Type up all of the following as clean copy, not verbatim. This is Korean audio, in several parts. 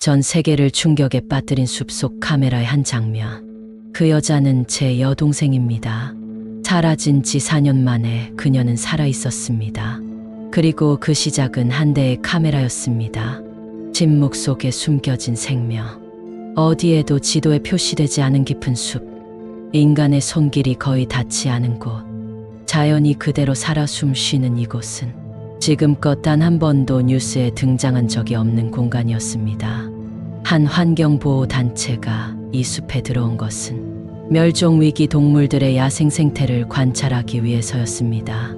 전 세계를 충격에 빠뜨린 숲속 카메라의 한 장면. 그 여자는 제 여동생입니다. 사라진 지 4년 만에 그녀는 살아 있었습니다. 그리고 그 시작은 한 대의 카메라였습니다. 침묵 속에 숨겨진 생명. 어디에도 지도에 표시되지 않은 깊은 숲. 인간의 손길이 거의 닿지 않은 곳. 자연이 그대로 살아 숨쉬는 이곳은 지금껏 단 한 번도 뉴스에 등장한 적이 없는 공간이었습니다. 한 환경보호 단체가 이 숲에 들어온 것은 멸종위기 동물들의 야생 생태를 관찰하기 위해서였습니다.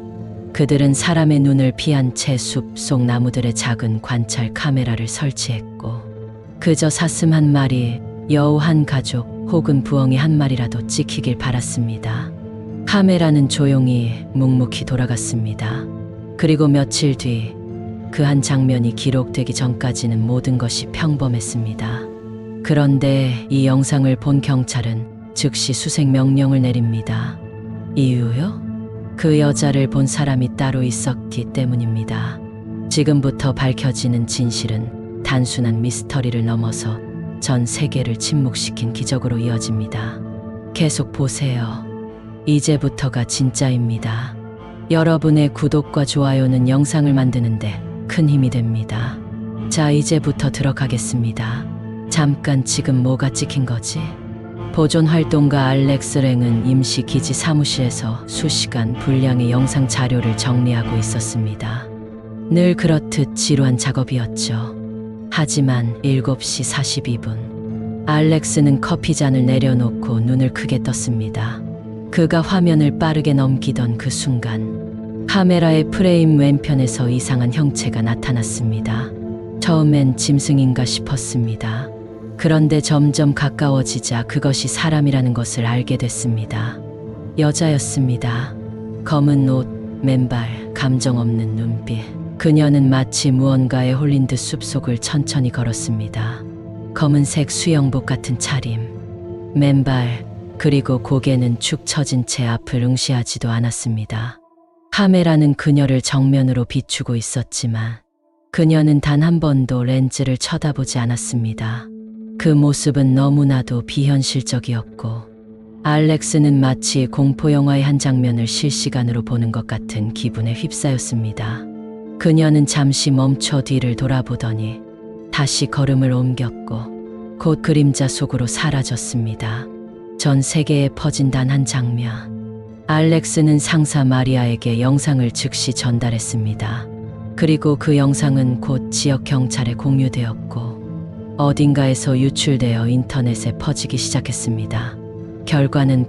그들은 사람의 눈을 피한 채 숲 속 나무들의 작은 관찰 카메라를 설치했고, 그저 사슴 한 마리, 여우 한 가족 혹은 부엉이 한 마리라도 찍히길 바랐습니다. 카메라는 조용히 묵묵히 돌아갔습니다. 그리고 며칠 뒤 그 한 장면이 기록되기 전까지는 모든 것이 평범했습니다. 그런데 이 영상을 본 경찰은 즉시 수색 명령을 내립니다. 이유요? 그 여자를 본 사람이 따로 있었기 때문입니다. 지금부터 밝혀지는 진실은 단순한 미스터리를 넘어서 전 세계를 침묵시킨 기적으로 이어집니다. 계속 보세요. 이제부터가 진짜입니다. 여러분의 구독과 좋아요는 영상을 만드는데 큰 힘이 됩니다. 자, 이제부터 들어가겠습니다. 잠깐, 지금 뭐가 찍힌 거지? 보존 활동가 알렉스 랭은 임시 기지 사무실에서 수시간 분량의 영상 자료를 정리하고 있었습니다. 늘 그렇듯 지루한 작업이었죠. 하지만 7시 42분, 알렉스는 커피잔을 내려놓고 눈을 크게 떴습니다. 그가 화면을 빠르게 넘기던 그 순간 카메라의 프레임 왼편에서 이상한 형체가 나타났습니다. 처음엔 짐승인가 싶었습니다. 그런데 점점 가까워지자 그것이 사람이라는 것을 알게 됐습니다. 여자였습니다. 검은 옷, 맨발, 감정 없는 눈빛. 그녀는 마치 무언가에 홀린 듯 숲속을 천천히 걸었습니다. 검은색 수영복 같은 차림, 맨발, 그리고 고개는 축 처진 채 앞을 응시하지도 않았습니다. 카메라는 그녀를 정면으로 비추고 있었지만 그녀는 단 한 번도 렌즈를 쳐다보지 않았습니다. 그 모습은 너무나도 비현실적이었고, 알렉스는 마치 공포영화의 한 장면을 실시간으로 보는 것 같은 기분에 휩싸였습니다. 그녀는 잠시 멈춰 뒤를 돌아보더니 다시 걸음을 옮겼고 곧 그림자 속으로 사라졌습니다. 전 세계에 퍼진 단 한 장면. 알렉스는 상사 마리아에게 영상을 즉시 전달했습니다. 그리고 그 영상은 곧 지역 경찰에 공유되었고 어딘가에서 유출되어 인터넷에 퍼지기 시작했습니다. 결과는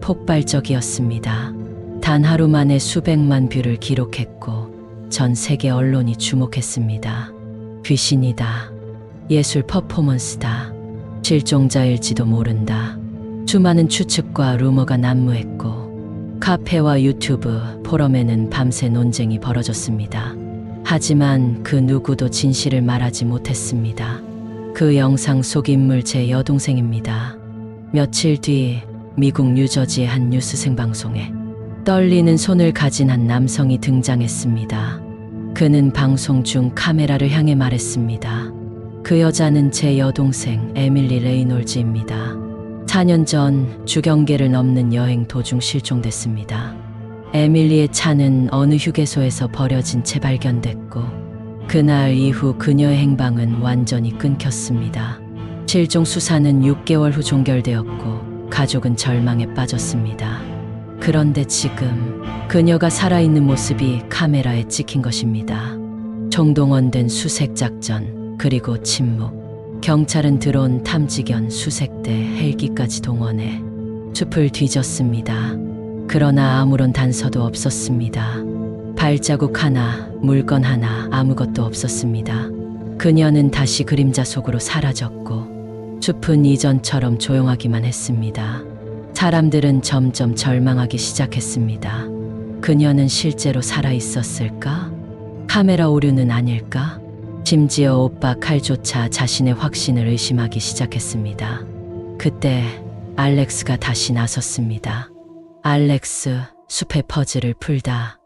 폭발적이었습니다. 단 하루 만에 수백만 뷰를 기록했고 전 세계 언론이 주목했습니다. 귀신이다. 예술 퍼포먼스다. 실종자일지도 모른다. 수많은 추측과 루머가 난무했고 카페와 유튜브, 포럼에는 밤새 논쟁이 벌어졌습니다. 하지만 그 누구도 진실을 말하지 못했습니다. 그 영상 속 인물 제 여동생입니다. 며칠 뒤 미국 뉴저지의 한 뉴스 생방송에 떨리는 손을 가진 한 남성이 등장했습니다. 그는 방송 중 카메라를 향해 말했습니다. 그 여자는 제 여동생 에밀리 레이놀즈입니다. 4년 전 주경계를 넘는 여행 도중 실종됐습니다. 에밀리의 차는 어느 휴게소에서 버려진 채 발견됐고 그날 이후 그녀의 행방은 완전히 끊겼습니다. 실종 수사는 6개월 후 종결되었고 가족은 절망에 빠졌습니다. 그런데 지금 그녀가 살아있는 모습이 카메라에 찍힌 것입니다. 총동원된 수색 작전, 그리고 침묵. 경찰은 드론, 탐지견, 수색대, 헬기까지 동원해 숲을 뒤졌습니다. 그러나 아무런 단서도 없었습니다. 발자국 하나, 물건 하나, 아무것도 없었습니다. 그녀는 다시 그림자 속으로 사라졌고 숲은 이전처럼 조용하기만 했습니다. 사람들은 점점 절망하기 시작했습니다. 그녀는 실제로 살아있었을까? 카메라 오류는 아닐까? 심지어 오빠 칼조차 자신의 확신을 의심하기 시작했습니다. 그때 알렉스가 다시 나섰습니다. 알렉스, 숲의 퍼즐을 풀다.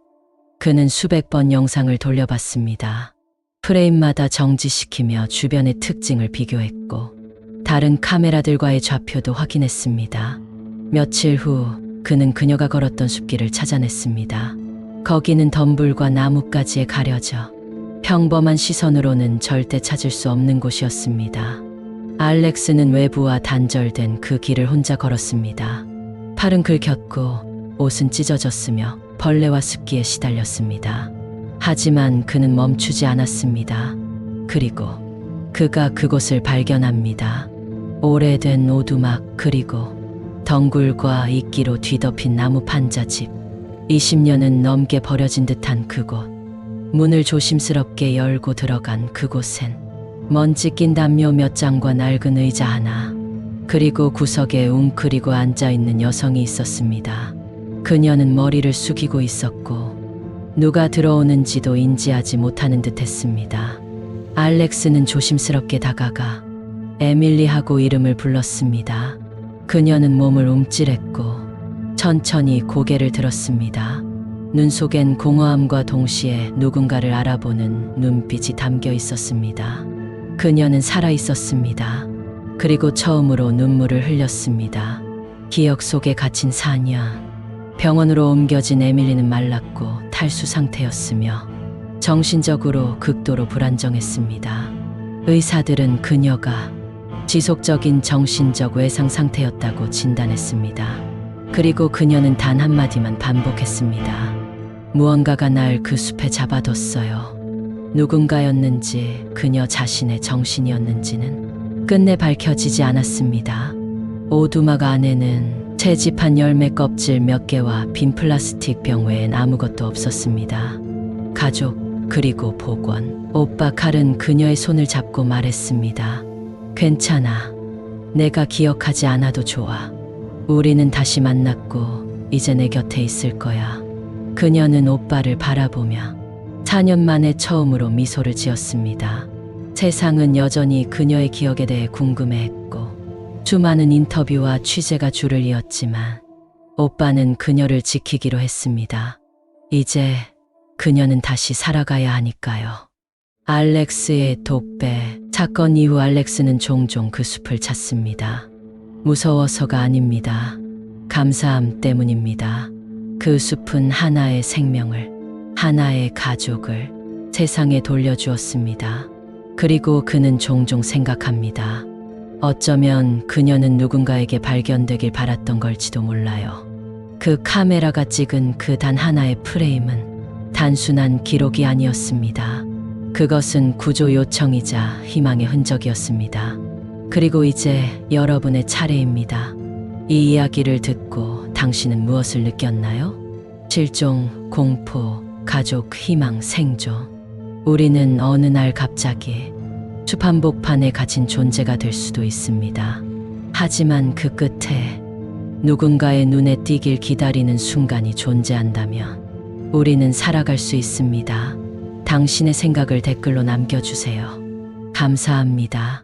그는 수백 번 영상을 돌려봤습니다. 프레임마다 정지시키며 주변의 특징을 비교했고 다른 카메라들과의 좌표도 확인했습니다. 며칠 후 그는 그녀가 걸었던 숲길을 찾아냈습니다. 거기는 덤불과 나뭇가지에 가려져 평범한 시선으로는 절대 찾을 수 없는 곳이었습니다. 알렉스는 외부와 단절된 그 길을 혼자 걸었습니다. 팔은 긁혔고 옷은 찢어졌으며 벌레와 습기에 시달렸습니다. 하지만 그는 멈추지 않았습니다. 그리고 그가 그곳을 발견합니다. 오래된 오두막 그리고 덩굴과 이끼로 뒤덮인 나무 판자집. 20년은 넘게 버려진 듯한 그곳. 문을 조심스럽게 열고 들어간 그곳엔 먼지 낀 담요 몇 장과 낡은 의자 하나, 그리고 구석에 웅크리고 앉아있는 여성이 있었습니다. 그녀는 머리를 숙이고 있었고 누가 들어오는지도 인지하지 못하는 듯 했습니다. 알렉스는 조심스럽게 다가가 에밀리하고 이름을 불렀습니다. 그녀는 몸을 움찔했고 천천히 고개를 들었습니다. 눈 속엔 공허함과 동시에 누군가를 알아보는 눈빛이 담겨 있었습니다. 그녀는 살아 있었습니다. 그리고 처음으로 눈물을 흘렸습니다. 기억 속에 갇힌 4년. 병원으로 옮겨진 에밀리는 말랐고 탈수 상태였으며 정신적으로 극도로 불안정했습니다. 의사들은 그녀가 지속적인 정신적 외상 상태였다고 진단했습니다. 그리고 그녀는 단 한마디만 반복했습니다. 무언가가 날 그 숲에 잡아뒀어요. 누군가였는지 그녀 자신의 정신이었는지는 끝내 밝혀지지 않았습니다. 오두막 안에는 채집한 열매 껍질 몇 개와 빈 플라스틱 병 외엔 아무것도 없었습니다. 가족 그리고 복원. 오빠 칼은 그녀의 손을 잡고 말했습니다. 괜찮아. 내가 기억하지 않아도 좋아. 우리는 다시 만났고 이제 내 곁에 있을 거야. 그녀는 오빠를 바라보며 4년 만에 처음으로 미소를 지었습니다. 세상은 여전히 그녀의 기억에 대해 궁금해했고 수많은 인터뷰와 취재가 줄을 이었지만 오빠는 그녀를 지키기로 했습니다. 이제 그녀는 다시 살아가야 하니까요. 알렉스의 독배. 사건 이후 알렉스는 종종 그 숲을 찾습니다. 무서워서가 아닙니다. 감사함 때문입니다. 그 숲은 하나의 생명을, 하나의 가족을 세상에 돌려주었습니다. 그리고 그는 종종 생각합니다. 어쩌면 그녀는 누군가에게 발견되길 바랐던 걸지도 몰라요. 그 카메라가 찍은 그 단 하나의 프레임은 단순한 기록이 아니었습니다. 그것은 구조 요청이자 희망의 흔적이었습니다. 그리고 이제 여러분의 차례입니다. 이 이야기를 듣고 당신은 무엇을 느꼈나요? 실종, 공포, 가족, 희망, 생존. 우리는 어느 날 갑자기 숲 한복판에 갇힌 존재가 될 수도 있습니다. 하지만 그 끝에 누군가의 눈에 띄길 기다리는 순간이 존재한다면 우리는 살아갈 수 있습니다. 당신의 생각을 댓글로 남겨주세요. 감사합니다.